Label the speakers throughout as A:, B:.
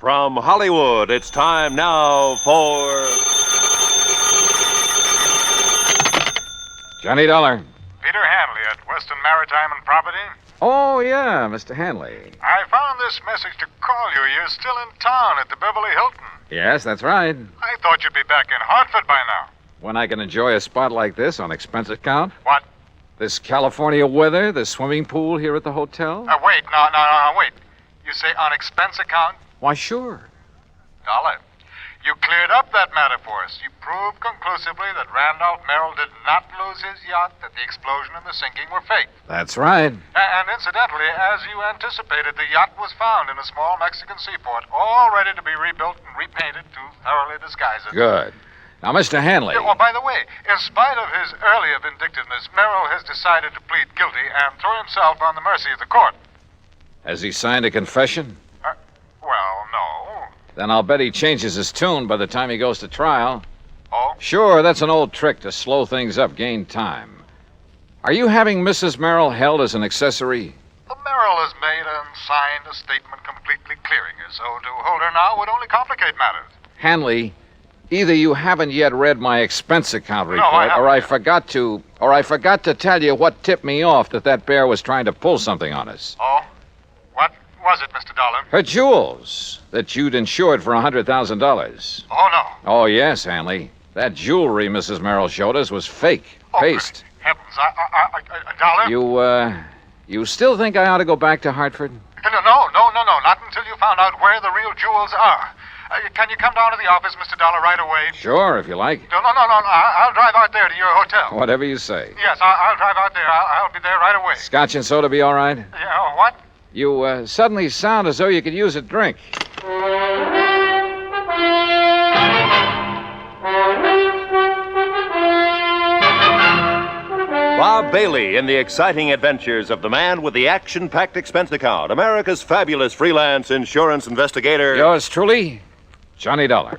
A: From Hollywood, it's time now for...
B: Johnny Dollar.
C: Peter Hanley at Western Maritime and Property.
B: Oh, yeah, Mr. Hanley.
C: I found this message to call you. You're still in town at the Beverly Hilton.
B: Yes, that's right.
C: I thought you'd be back in Hartford by now.
B: When I can enjoy a spot like this on expense account?
C: What?
B: This California weather, the swimming pool here at the hotel?
C: Wait. Wait. You say on expense account?
B: Why, sure.
C: Dollar, you cleared up that matter for us. You proved conclusively that Randolph Merrill did not lose his yacht, that the explosion and the sinking were fake.
B: That's right.
C: And incidentally, as you anticipated, the yacht was found in a small Mexican seaport, all ready to be rebuilt and repainted to thoroughly disguise it.
B: Good. Now, Mr. Hanley...
C: Oh, by the way, in spite of his earlier vindictiveness, Merrill has decided to plead guilty and throw himself on the mercy of the court.
B: Has he signed a confession?
C: Well, no.
B: Then I'll bet he changes his tune by the time he goes to trial.
C: Oh?
B: Sure, that's an old trick to slow things up, gain time. Are you having Mrs. Merrill held as an accessory?
C: Merrill has made and signed a statement completely clearing her, so to hold her now would only complicate matters.
B: Hanley, either you haven't yet read my expense account report,
C: or
B: I forgot to tell you what tipped me off that bear was trying to pull something on us.
C: Oh? What was it, Mr. Dollar?
B: Her jewels that you'd insured for $100,000.
C: Oh, no.
B: Oh, yes, Hanley. That jewelry Mrs. Merrill showed us was fake. Paste.
C: Heavens, Dollar?
B: You still think I ought to go back to Hartford?
C: No, not until you found out where the real jewels are. Can you come down to the office, Mr. Dollar, right away?
B: Sure, if you like.
C: No. I'll drive out there to your hotel.
B: Whatever you say.
C: Yes, I'll drive out there. I'll be there right away.
B: Scotch and soda be all right?
C: Yeah, what?
B: You suddenly sound as though you could use a drink.
A: Bob Bailey in the exciting adventures of the man with the action-packed expense account, America's fabulous freelance insurance investigator.
B: Yours truly, Johnny Dollar.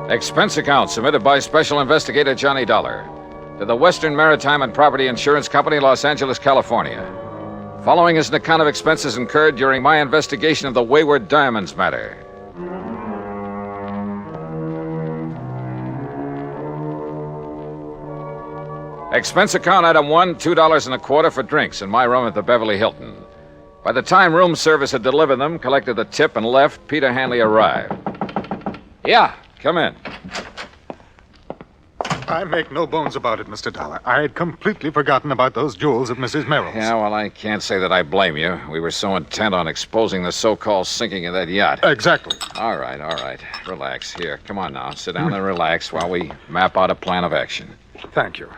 B: Expense account submitted by Special Investigator Johnny Dollar to the Western Maritime and Property Insurance Company, Los Angeles, California. Following is an account of expenses incurred during my investigation of the Wayward Diamonds matter. Expense account item 1, $2.25 for drinks in my room at the Beverly Hilton. By the time room service had delivered them, collected the tip, and left, Peter Hanley arrived. Yeah, come in.
C: I make no bones about it, Mr. Dollar. I had completely forgotten about those jewels at Mrs. Merrill's.
B: Yeah, well, I can't say that I blame you. We were so intent on exposing the so-called sinking of that yacht.
C: Exactly.
B: All right. Relax. Here, come on now. Sit down and relax while we map out a plan of action.
C: Thank you.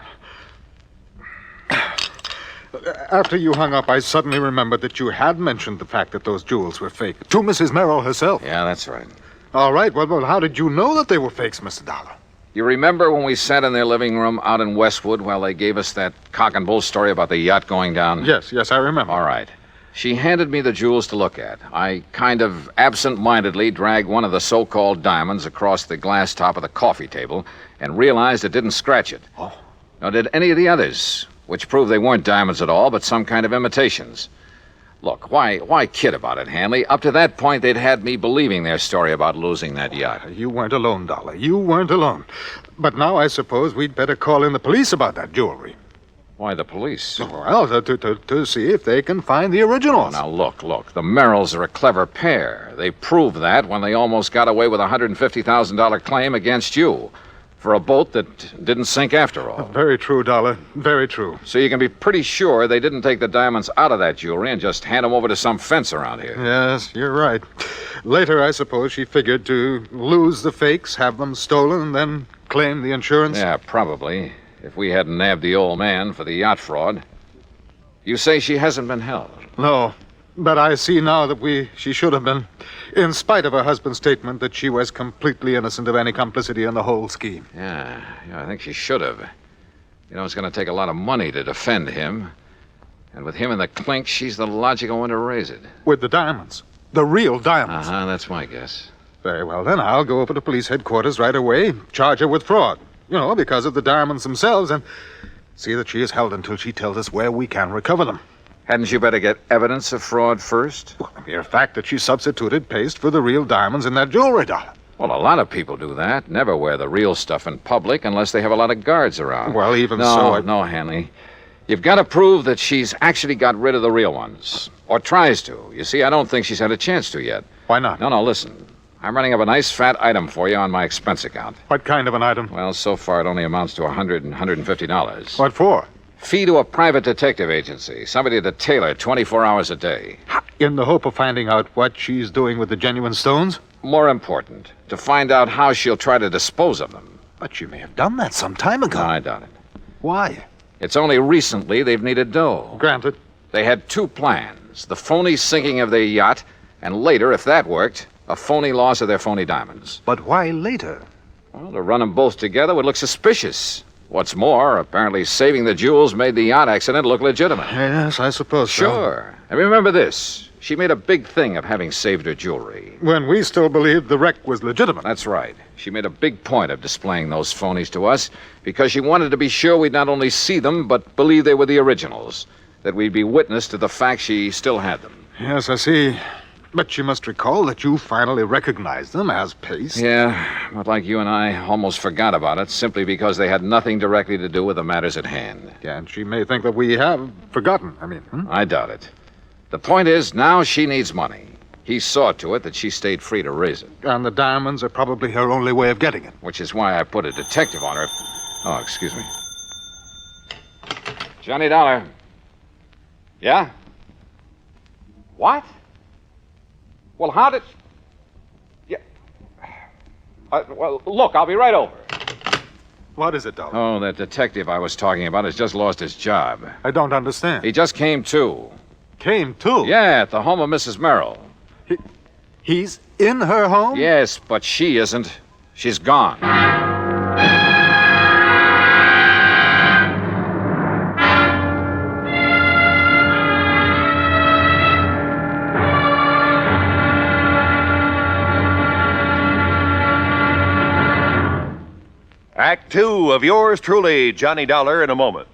C: After you hung up, I suddenly remembered that you had mentioned the fact that those jewels were fake to Mrs. Merrill herself.
B: Yeah, that's right.
C: All right. Well, how did you know that they were fakes, Mr. Dollar?
B: You remember when we sat in their living room out in Westwood while they gave us that cock and bull story about the yacht going down?
C: Yes, I remember.
B: All right. She handed me the jewels to look at. I kind of absent-mindedly dragged one of the so-called diamonds across the glass top of the coffee table and realized it didn't scratch it.
C: Oh.
B: Nor did any of the others, which proved they weren't diamonds at all, but some kind of imitations. Look, why kid about it, Hanley? Up to that point, they'd had me believing their story about losing that yacht.
C: You weren't alone, Dollar. You weren't alone. But now I suppose we'd better call in the police about that jewelry.
B: Why the police?
C: Well, to see if they can find the originals.
B: Oh, now, look. The Merrills are a clever pair. They proved that when they almost got away with a $150,000 claim against you for a boat that didn't sink after all.
C: Very true, Dollar. Very true.
B: So you can be pretty sure they didn't take the diamonds out of that jewelry and just hand them over to some fence around here.
C: Yes, you're right. Later, I suppose she figured to lose the fakes, have them stolen, and then claim the insurance.
B: Yeah, probably. If we hadn't nabbed the old man for the yacht fraud. You say she hasn't been held?
C: No, but I see now that she should have been, in spite of her husband's statement that she was completely innocent of any complicity in the whole scheme.
B: Yeah, I think she should have. You know, it's going to take a lot of money to defend him. And with him in the clink, she's the logical one to raise it.
C: With the diamonds. The real diamonds.
B: Uh-huh, that's my guess.
D: Very well, then. I'll go over to police headquarters right away, charge her with fraud. Because of the diamonds themselves, and see that she is held until she tells us where we can recover them.
B: Hadn't you better get evidence of fraud first?
D: Well, the mere fact that she substituted paste for the real diamonds in that jewelry dollar.
B: Well, a lot of people do that. Never wear the real stuff in public unless they have a lot of guards around.
D: Well, even so...
B: No, Hanley. You've got to prove that she's actually got rid of the real ones. Or tries to. You see, I don't think she's had a chance to yet.
D: Why not?
B: No, listen. I'm running up a nice fat item for you on my expense account.
D: What kind of an item?
B: Well, so far it only amounts to $150.
D: What for?
B: Fee to a private detective agency. Somebody to tailor 24 hours a day.
D: In the hope of finding out what she's doing with the genuine stones?
B: More important, to find out how she'll try to dispose of them.
D: But she may have done that some time ago.
B: No, I doubt it.
D: Why?
B: It's only recently they've needed dough.
D: Granted.
B: They had two plans. The phony sinking of their yacht, and later, if that worked, a phony loss of their phony diamonds.
D: But why later?
B: Well, to run them both together would look suspicious. What's more, apparently saving the jewels made the yacht accident look legitimate.
D: Yes, I suppose so.
B: Sure. And remember this. She made a big thing of having saved her jewelry.
D: When we still believed the wreck was legitimate.
B: That's right. She made a big point of displaying those phonies to us because she wanted to be sure we'd not only see them, but believe they were the originals. That we'd be witness to the fact she still had them.
D: Yes, I see. But you must recall that you finally recognized them as paste.
B: Yeah, but like you and I almost forgot about it simply because they had nothing directly to do with the matters at hand.
D: Yeah, and she may think that we have forgotten.
B: I doubt it. The point is, now she needs money. He saw to it that she stayed free to raise it.
D: And the diamonds are probably her only way of getting it.
B: Which is why I put a detective on her. Oh, excuse me. Johnny Dollar. Yeah? What? Well, how did... Yeah. Well, look, I'll be right over.
D: What is it, Dollar?
B: Oh, that detective I was talking about has just lost his job.
D: I don't understand.
B: He just came to.
D: Came to?
B: Yeah, at the home of Mrs. Merrill.
D: He's in her home?
B: Yes, but she isn't. She's gone.
A: Act two of yours truly, Johnny Dollar, in a moment.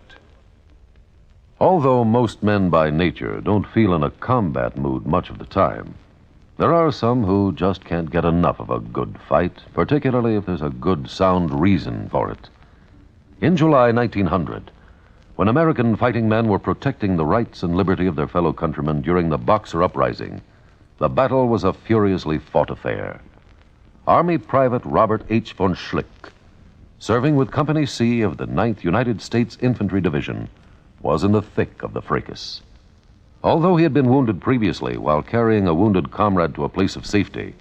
E: Although most men by nature don't feel in a combat mood much of the time, there are some who just can't get enough of a good fight, particularly if there's a good, sound reason for it. In July 1900, when American fighting men were protecting the rights and liberty of their fellow countrymen during the Boxer Uprising, the battle was a furiously fought affair. Army Private Robert H. von Schlick, serving with Company C of the 9th United States Infantry Division, was in the thick of the fracas. Although he had been wounded previously while carrying a wounded comrade to a place of safety,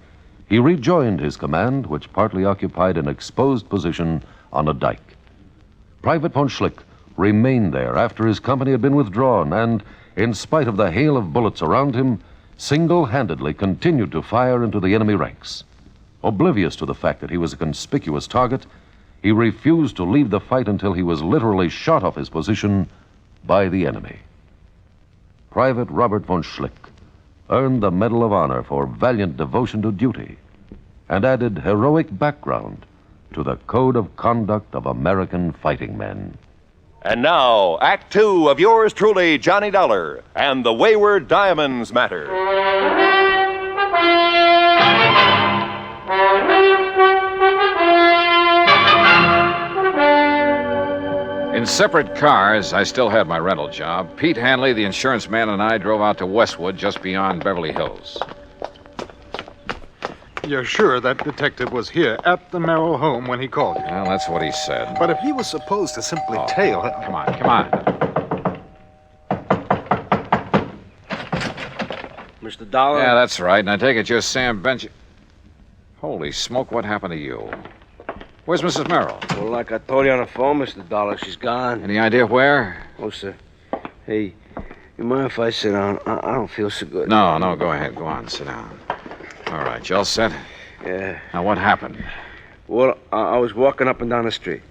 E: he rejoined his command, which partly occupied an exposed position on a dike. Private von Schlick remained there after his company had been withdrawn and, in spite of the hail of bullets around him, single-handedly continued to fire into the enemy ranks. Oblivious to the fact that he was a conspicuous target, he refused to leave the fight until he was literally shot off his position by the enemy. Private Robert von Schlick earned the Medal of Honor for valiant devotion to duty and added heroic background to the code of conduct of American fighting men.
A: And now, Act two of yours truly, Johnny Dollar, and the Wayward Diamonds matter.
B: In separate cars, I still had my rental job. Pete Hanley, the insurance man, and I drove out to Westwood, just beyond Beverly Hills.
D: You're sure that detective was here at the Merrill home when he called you?
B: Well, that's what he said.
D: But if he was supposed to simply tail...
B: Come on.
F: Mr. Dollar?
B: Yeah, that's right. And I take it you're Sam Bench... Holy smoke, what happened to you? Where's Mrs. Merrill?
F: Well, like I told you on the phone, Mr. Dollar, she's gone.
B: Any idea where?
F: Oh, sir. Hey, you mind if I sit down? I don't feel so good.
B: No, go ahead. Go on, sit down. All right, you all set?
F: Yeah.
B: Now, what happened?
F: Well, I was walking up and down the street.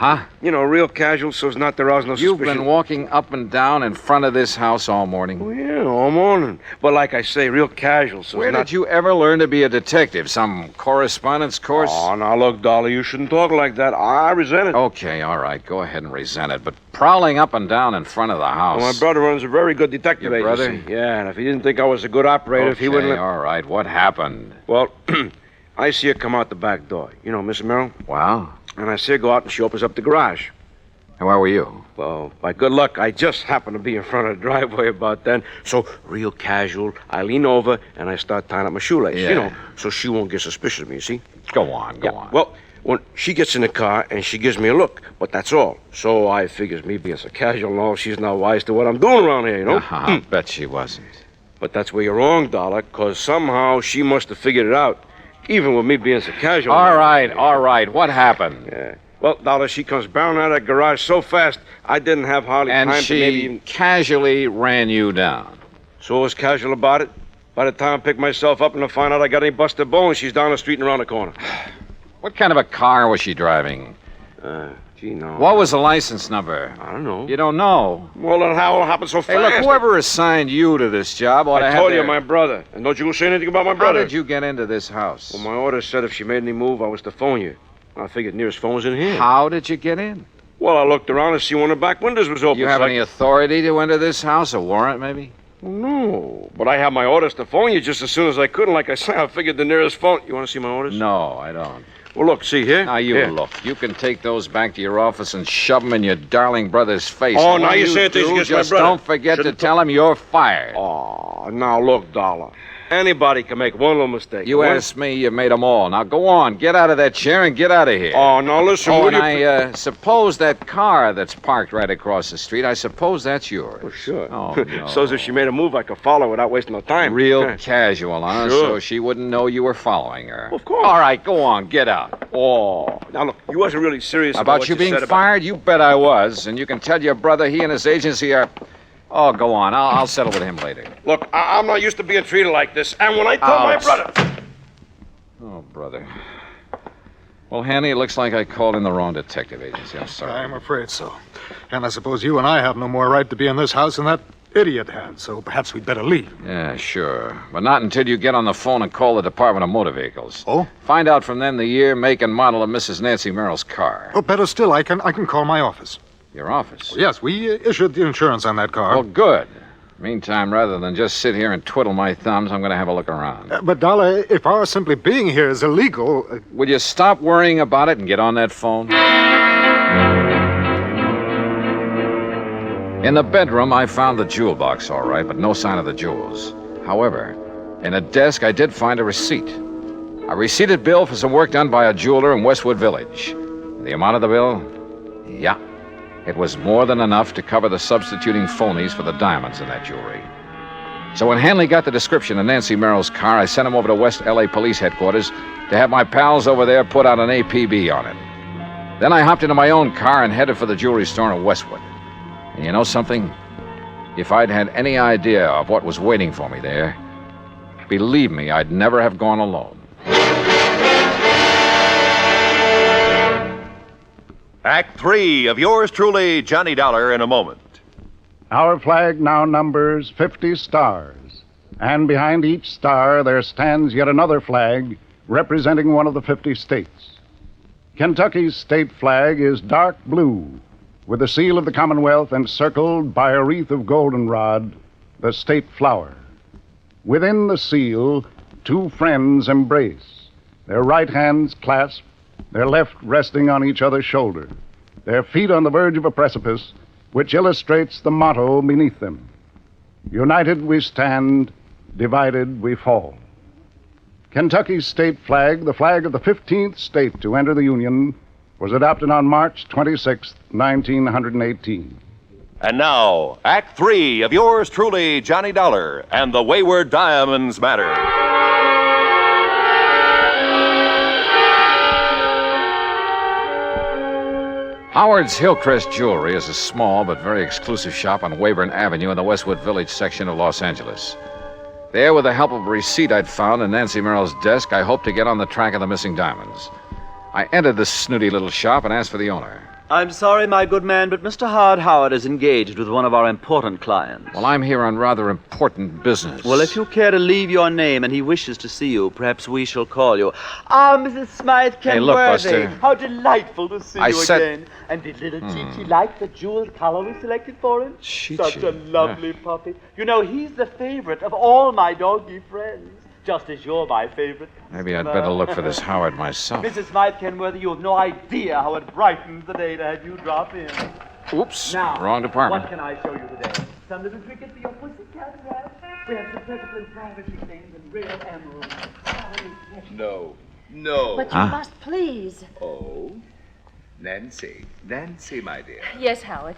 B: Huh?
F: You know, real casual, so as not to arouse no
B: You've
F: suspicion.
B: been walking up and down in front of this house all morning.
F: Oh, yeah, all morning. But like I say, real casual, so
B: Where
F: as not...
B: did you ever learn to be a detective? Some correspondence course?
F: Oh, now look, Dolly, you shouldn't talk like that. I resent it.
B: Okay, all right. Go ahead and resent it. But prowling up and down in front of the house...
F: Well, my brother runs a very good detective
B: Your brother?
F: agency. Yeah, and if he didn't think I was a good operator, if he wouldn't let...
B: all right. What happened?
F: Well, I see her come out the back door. You know, Miss Merrill?
B: Wow.
F: And I see her go out and she opens up the garage.
B: And where were you?
F: Well, by good luck, I just happened to be in front of the driveway about then. So, real casual, I lean over and I start tying up my shoelace,
B: Yeah.
F: you know, so she won't get suspicious of me, you see?
B: Go on.
F: Well, when she gets in the car and she gives me a look, but that's all. So I figures me being so casual and all, she's not wise to what I'm doing around here, you know?
B: I bet she wasn't.
F: But that's where you're wrong, Dollar, because somehow she must have figured it out, even with me being so casual.
B: All right. What happened?
F: Yeah. Well, Dollar, she comes barreling out of that garage so fast, I didn't have hardly
B: And
F: time to maybe
B: she
F: even...
B: casually ran you down.
F: So I was casual about it. By the time I pick myself up and to find out I got any busted bones, she's down the street and around the corner.
B: What kind of a car was she driving?
F: Gee, no.
B: What was the license number?
F: I don't know.
B: You don't know.
F: Well, then how it happened so fast?
B: Hey, look, whoever assigned you to this job ought to
F: I
B: have
F: told you,
B: their-
F: my brother. And don't you say anything about my
B: How
F: brother.
B: did you get into this house?
F: Well, my order said if she made any move, I was to phone you. I figured nearest phone was in here.
B: How did you get in?
F: Well, I looked around to see one of the back windows was open.
B: You have
F: so
B: any authority to enter this house? A warrant, maybe?
F: No, but I have my orders to phone you just as soon as I could, and like I say, I figured the nearest phone... You want to see my orders?
B: No, I don't.
F: Well, look, see here?
B: Now, you
F: Here.
B: look. You can take those back to your office and shove them in your darling brother's face.
F: Oh,
B: And
F: now
B: when
F: you're
B: you
F: saying things
B: do,
F: against my
B: just
F: brother.
B: don't forget
F: Shouldn't
B: to tell him you're fired.
F: Oh, now look, Dollar. Anybody can make one little mistake.
B: You asked me, you made them all. Now, go on. Get out of that chair and get out of here.
F: Oh, now listen,
B: Oh,
F: will
B: and
F: you...
B: I suppose that car that's parked right across the street, I suppose that's yours.
F: Well, sure.
B: Oh, no.
F: So as if she made a move, I could follow without wasting no time.
B: Real casual, huh?
F: Sure.
B: So she wouldn't know you were following her.
F: Of course.
B: All right, go on. Get out.
F: Oh, now look, you wasn't really serious about
B: About
F: what
B: you being
F: said
B: fired? You bet I was. And you can tell your brother he and his agency are... Oh, go on. I'll settle with him later.
F: Look, I'm not used to being treated like this. And when I told my
B: Ouch.
F: brother...
B: Oh, brother. Well, Hanny, it looks like I called in the wrong detective agency. I'm sorry.
D: I'm afraid so. And I suppose you and I have no more right to be in this house than that idiot had, so perhaps we'd better leave.
B: Yeah, sure. But not until you get on the phone and call the Department of Motor Vehicles.
D: Oh?
B: Find out from them the year, make, and model of Mrs. Nancy Merrill's car.
D: Oh, better still, I can call my office.
B: Your office.
D: Yes, we issued the insurance on that car.
B: Well, good. Meantime, rather than just sit here and twiddle my thumbs, I'm going to have a look around.
D: But, Dollar, if our simply being here is illegal...
B: Will you stop worrying about it and get on that phone? In the bedroom, I found the jewel box, all right, but no sign of the jewels. However, in a desk, I did find a receipt. A receipted bill for some work done by a jeweler in Westwood Village. The amount of the bill? Yeah. It was more than enough to cover the substituting phonies for the diamonds in that jewelry. So when Hanley got the description of Nancy Merrill's car, I sent him over to West L.A. Police Headquarters to have my pals over there put out an APB on it. Then I hopped into my own car and headed for the jewelry store in Westwood. And you know something? If I'd had any idea of what was waiting for me there, believe me, I'd never have gone alone.
A: Act 3 of yours truly, Johnny Dollar, in a moment.
G: Our flag now numbers 50 stars, and behind each star there stands yet another flag representing one of the 50 states. Kentucky's state flag is dark blue, with the seal of the Commonwealth encircled by a wreath of goldenrod, the state flower. Within the seal, two friends embrace, their right hands clasped, their left resting on each other's shoulder, their feet on the verge of a precipice, which illustrates the motto beneath them. United we stand, divided we fall. Kentucky's state flag, the flag of the 15th state to enter the Union, was adopted on March 26, 1918.
A: And now, Act 3 of yours truly, Johnny Dollar, and the Wayward Diamonds Matter.
B: Howard's Hillcrest Jewelry is a small but very exclusive shop on Weyburn Avenue in the Westwood Village section of Los Angeles. There, with the help of a receipt I'd found in Nancy Merrill's desk, I hoped to get on the track of the missing diamonds. I entered the snooty little shop and asked for the owner.
H: I'm sorry, my good man, but Mr. Howard is engaged with one of our important clients.
B: Well, I'm here on rather important business.
H: Well, if you care to leave your name and he wishes to see you, perhaps we shall call you. Ah, Mrs. Smythe Kenworthy.
B: Hey, look, Buster.
H: How delightful to see you
B: said...
H: again. And did little Chi-Chi like the jeweled collar we selected for him?
B: Chi-Chi.
H: Such a lovely puppy. You know, he's the favorite of all my doggy friends. Just as you're my favorite.
B: Maybe I'd better look for this Howard myself.
H: Mrs. Smythe Kenworthy, you have no idea how it brightens the day to have you drop in.
B: Oops,
H: Now,
B: wrong department.
H: What can I show you today? Some little trinkets for your pussycat rat? We have some perfectly privacy things and real emeralds.
I: No.
J: But you must please.
I: Oh, Nancy, my dear.
J: Yes, Howard.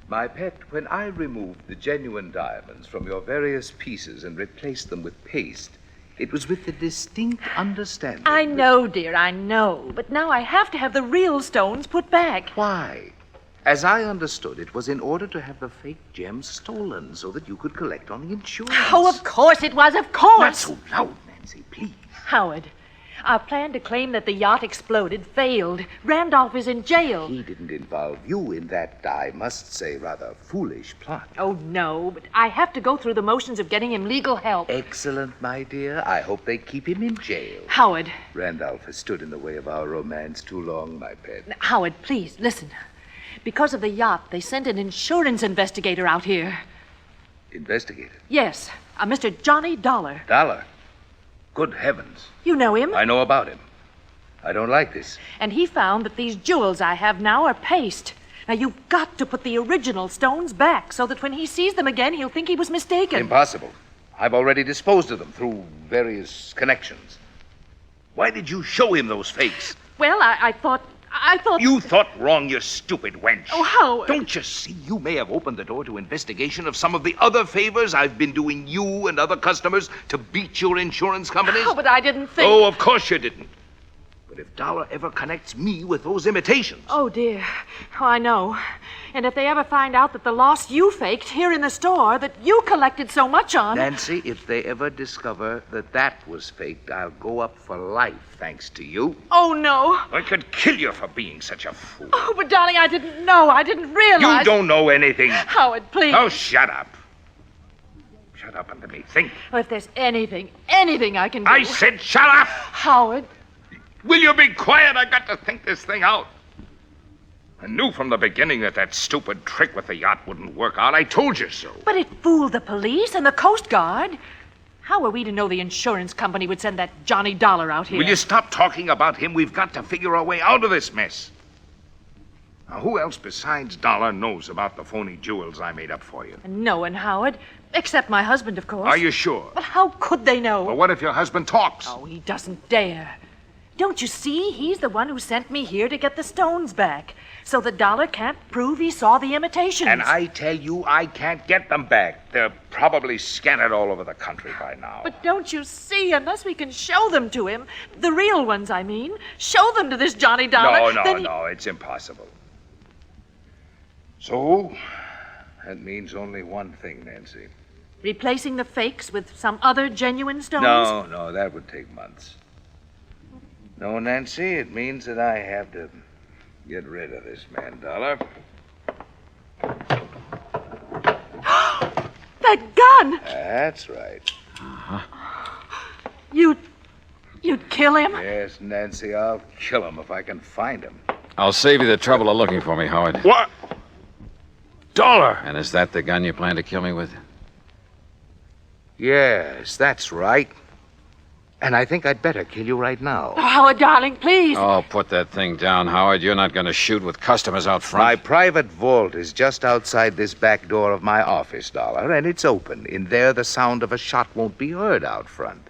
I: My pet, when I removed the genuine diamonds from your various pieces and replaced them with paste, it was with the distinct understanding...
J: I know, dear, I know. But now I have to have the real stones put back.
I: Why? As I understood, it was in order to have the fake gems stolen so that you could collect on the insurance.
J: Oh, of course it was, of course.
I: Not so loud, Nancy, please.
J: Howard, our plan to claim that the yacht exploded failed. Randolph is in jail.
I: He didn't involve you in that, I must say, rather foolish plot.
J: Oh, no, but I have to go through the motions of getting him legal help.
I: Excellent, my dear. I hope they keep him in jail.
J: Howard.
I: Randolph has stood in the way of our romance too long, my pet.
J: Howard, please, listen. Because of the yacht, they sent an insurance investigator out here.
I: Investigator?
J: Yes, a Mr. Johnny Dollar.
I: Dollar? Good heavens.
J: You know him?
I: I know about him. I don't like this.
J: And he found that these jewels I have now are paste. Now, you've got to put the original stones back so that when he sees them again, he'll think he was mistaken.
I: Impossible. I've already disposed of them through various connections. Why did you show him those fakes?
J: Well, I thought...
I: You thought wrong, you stupid wench.
J: Oh, Howard.
I: Don't you see you may have opened the door to investigation of some of the other favors I've been doing you and other customers to beat your insurance companies?
J: Oh, but I didn't think...
I: Oh, of course you didn't. But if Dollar ever connects me with those imitations...
J: Oh, dear. Oh, I know. And if they ever find out that the loss you faked here in the store that you collected so much on...
I: Nancy, if they ever discover that that was faked, I'll go up for life, thanks to you.
J: Oh, no.
I: I could kill you for being such a fool.
J: Oh, but darling, I didn't know. I didn't realize...
I: You don't know anything.
J: Howard, please.
I: Oh, shut up. Shut up and let me think.
J: Oh, if there's anything I can do...
I: I said shut up!
J: Howard.
I: Will you be quiet? I got to think this thing out. I knew from the beginning that stupid trick with the yacht wouldn't work out. I told you so.
J: But it fooled the police and the Coast Guard. How were we to know the insurance company would send that Johnny Dollar out here?
I: Will you stop talking about him? We've got to figure our way out of this mess. Now, who else besides Dollar knows about the phony jewels I made up for you?
J: No one, Howard. Except my husband, of course.
I: Are you sure?
J: But how could they know?
I: Well, what if your husband talks?
J: Oh, he doesn't dare. Don't you see? He's the one who sent me here to get the stones back. So the Dollar can't prove he saw the imitations.
I: And I tell you, I can't get them back. They're probably scattered all over the country by now.
J: But don't you see? Unless we can show them to him, the real ones, I mean, show them to this Johnny Dollar.
I: No, it's impossible. So, that means only one thing, Nancy.
J: Replacing the fakes with some other genuine stones?
I: No, that would take months. No, Nancy, it means that I have to get rid of this man, Dollar.
J: That gun!
I: That's right.
J: You'd kill him?
I: Yes, Nancy, I'll kill him if I can find him.
B: I'll save you the trouble of looking for me, Howard.
I: What? Dollar!
B: And is that the gun you plan to kill me with?
I: Yes, that's right. And I think I'd better kill you right now.
J: Oh, Howard, darling, please.
B: Oh, put that thing down, Howard. You're not going to shoot with customers out front.
I: My private vault is just outside this back door of my office, Dollar, and it's open. In there, the sound of a shot won't be heard out front.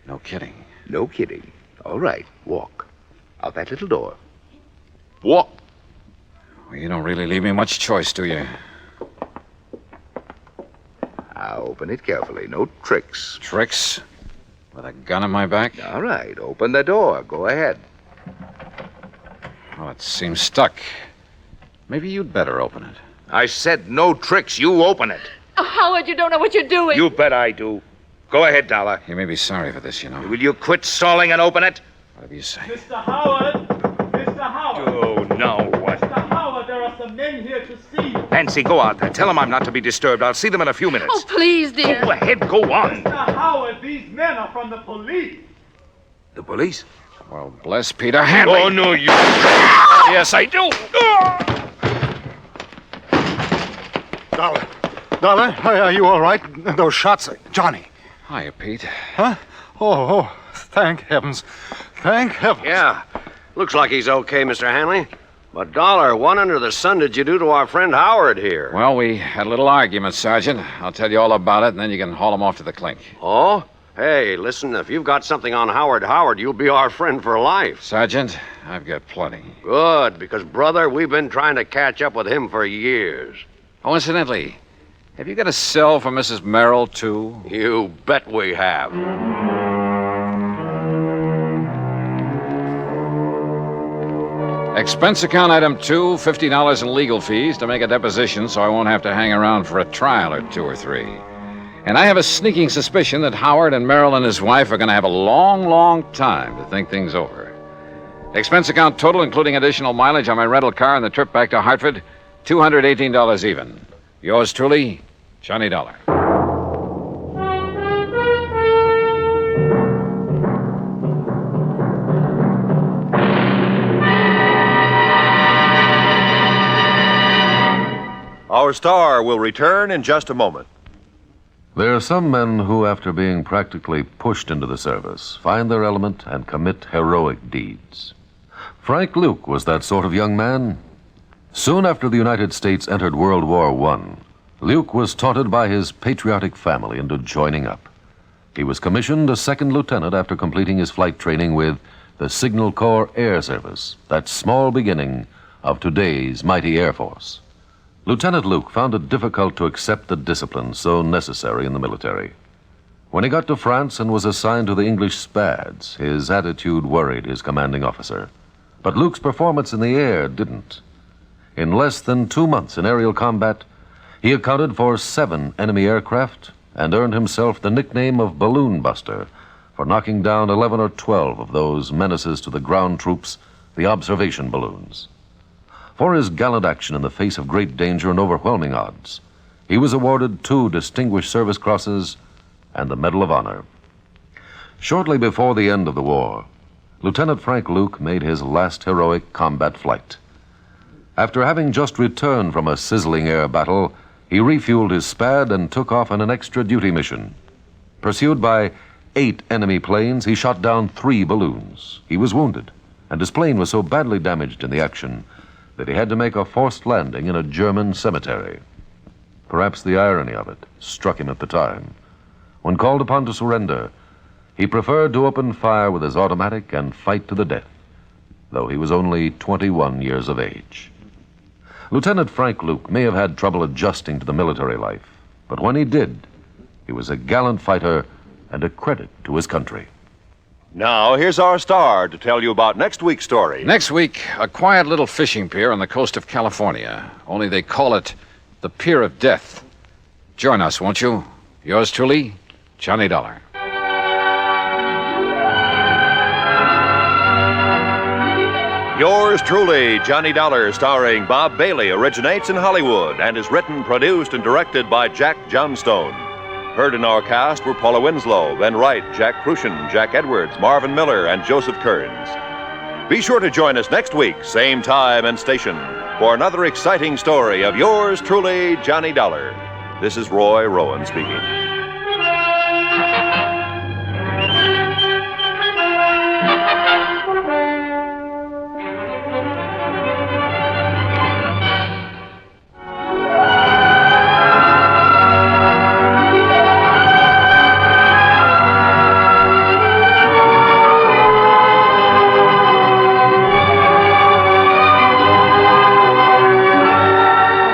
B: No kidding.
I: No kidding. All right, walk. Out that little door. Walk.
B: Well, you don't really leave me much choice, do you?
I: Now, open it carefully. No tricks.
B: Tricks? With a gun in my back?
I: All right, open the door. Go ahead.
B: Well, it seems stuck. Maybe you'd better open it.
I: I said no tricks. You open it.
J: Oh, Howard, you don't know what you're doing.
I: You bet I do. Go ahead, Dollar.
B: You may be sorry for this, you know.
I: Will you quit stalling and open it?
B: Whatever you say.
H: Mr. Howard! Mr. Howard!
I: Oh, no. What?
H: Mr. Howard!
I: Nancy, go out there. Tell them I'm not to be disturbed. I'll see them in a few minutes.
J: Oh, please, dear.
I: Go ahead, go on.
H: Mr. Howard, these men are from the police.
I: The police?
B: Well, bless Peter Hanley.
I: Oh, no, you...
B: Yes, I do.
D: Dollar, are you all right? Those shots, Johnny.
B: Hiya, Pete.
D: Huh? Oh, thank heavens. Thank heavens.
F: Yeah. Looks like he's okay, Mr. Hanley. But, Dollar, what under the sun did you do to our friend Howard here?
B: Well, we had a little argument, Sergeant. I'll tell you all about it, and then you can haul him off to the clink.
F: Oh? Hey, listen, if you've got something on Howard, you'll be our friend for life.
B: Sergeant, I've got plenty.
F: Good, because, brother, we've been trying to catch up with him for years.
B: Oh, incidentally, have you got a cell for Mrs. Merrill, too?
F: You bet we have.
B: Expense account item 2, $50 in legal fees to make a deposition so I won't have to hang around for a trial or 2 or 3. And I have a sneaking suspicion that Howard and Merrill and his wife are going to have a long, long time to think things over. Expense account total, including additional mileage on my rental car and the trip back to Hartford, $218 even. Yours truly, Johnny Dollar.
A: Our star will return in just a moment.
E: There are some men who, after being practically pushed into the service, find their element and commit heroic deeds. Frank Luke was that sort of young man. Soon after the United States entered World War I, Luke was taunted by his patriotic family into joining up. He was commissioned a second lieutenant after completing his flight training with the Signal Corps Air Service, that small beginning of today's mighty Air Force. Lieutenant Luke found it difficult to accept the discipline so necessary in the military. When he got to France and was assigned to the English Spads, his attitude worried his commanding officer. But Luke's performance in the air didn't. In less than 2 months in aerial combat, he accounted for 7 enemy aircraft and earned himself the nickname of Balloon Buster for knocking down 11 or 12 of those menaces to the ground troops, the observation balloons. For his gallant action in the face of great danger and overwhelming odds, he was awarded 2 Distinguished Service Crosses and the Medal of Honor. Shortly before the end of the war, Lieutenant Frank Luke made his last heroic combat flight. After having just returned from a sizzling air battle, he refueled his Spad and took off on an extra duty mission. Pursued by 8 enemy planes, he shot down 3 balloons. He was wounded, and his plane was so badly damaged in the action that he had to make a forced landing in a German cemetery. Perhaps the irony of it struck him at the time. When called upon to surrender, he preferred to open fire with his automatic and fight to the death, though he was only 21 years of age. Lieutenant Frank Luke may have had trouble adjusting to the military life, but when he did, he was a gallant fighter and a credit to his country.
A: Now, here's our star to tell you about next week's story.
B: Next week, a quiet little fishing pier on the coast of California. Only they call it the Pier of Death. Join us, won't you? Yours truly, Johnny Dollar.
A: Yours truly, Johnny Dollar, starring Bob Bailey, originates in Hollywood and is written, produced, and directed by Jack Johnstone. Heard in our cast were Paula Winslow, Ben Wright, Jack Crucian, Jack Edwards, Marvin Miller, and Joseph Kearns. Be sure to join us next week, same time and station, for another exciting story of yours truly, Johnny Dollar. This is Roy Rowan speaking.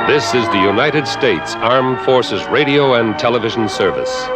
K: This is the United States Armed Forces Radio and Television Service.